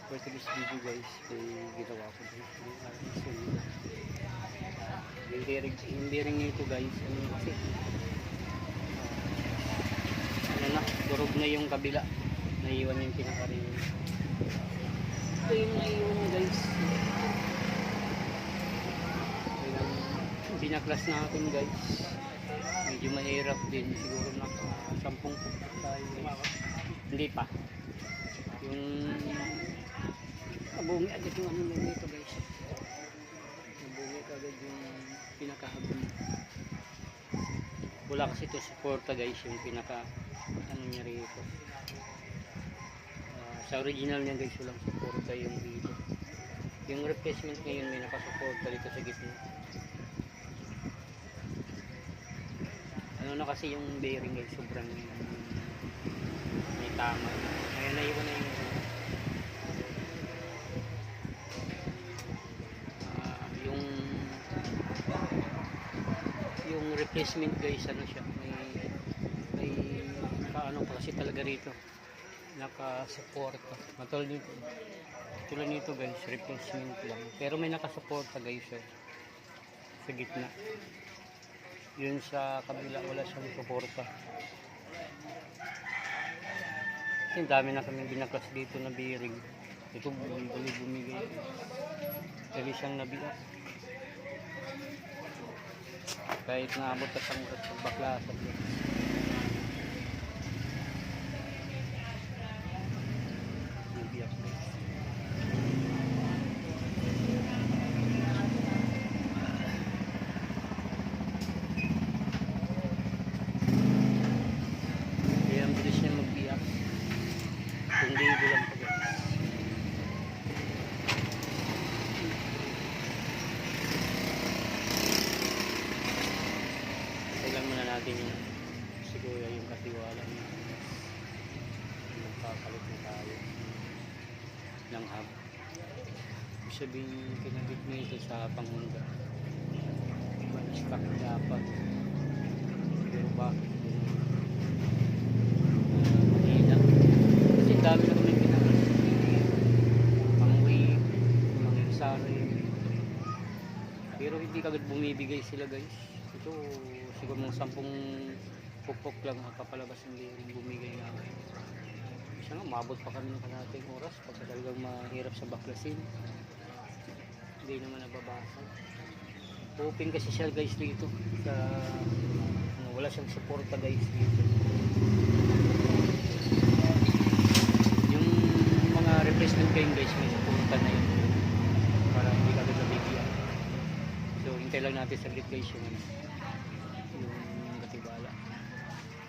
for today's video guys ay ginawa ko guys so hindi rin ito guys ano kasi ano na durog na yung kabila, naiwan yung pinakarin ito yung naiwan guys. Binaklas natin guys, medyo mahirap din siguro naka 10 pupunta tayo guys. Hindi pa yung nabungi agad yung ano na dito guys, nabungi agad yung pinakahabon. Wala kasi ito suporta guys yung pinaka ano niya rito. Sa original niya guys walang suporta yung dito, yung replacement ngayon may nakasuporta dito sa gitna. Ano na kasi yung bearing guys, sobrang may tama. Ngayon naiwan na yung replacement guys, ano siya, may nakaano pa kasi talaga rito, nakasuporta. Matulad nito, tulad nito guys, replacement lang. Pero may nakasuporta guys sa gitna. Yun sa kabila wala siyang suporta. Kasi dami na kami binaklas dito na bearing. Ito bumigay. Dali siyang nabiyak. Kahit naabot at ang pagbaklasan. Nabiyak guys. Hindi bulan pa guys. Kailan muna natin yung siguro yung katiwala niya. Magpapalit na tayo ng hub. Ibig sabihin kinabit mo ito sa panghunda. Stock dapat. Pero bakit? Dami na kami pinaklas pang-wave, pang-sari, pero hindi kagad bumibigay sila guys. Ito siguro mga 10 pupok lang kapalabas ng bearing bumigay na. Isa nga mabot pa kami ng kalahating oras pagka talagang mahirap sa baklasin, hindi naman nababasa. Open kasi siya guys dito sa wala siyang suporta guys dito. Replacement kayo guys, may suporta na yun para hindi ka agad nabigyan. So hintay lang natin saglit guys yung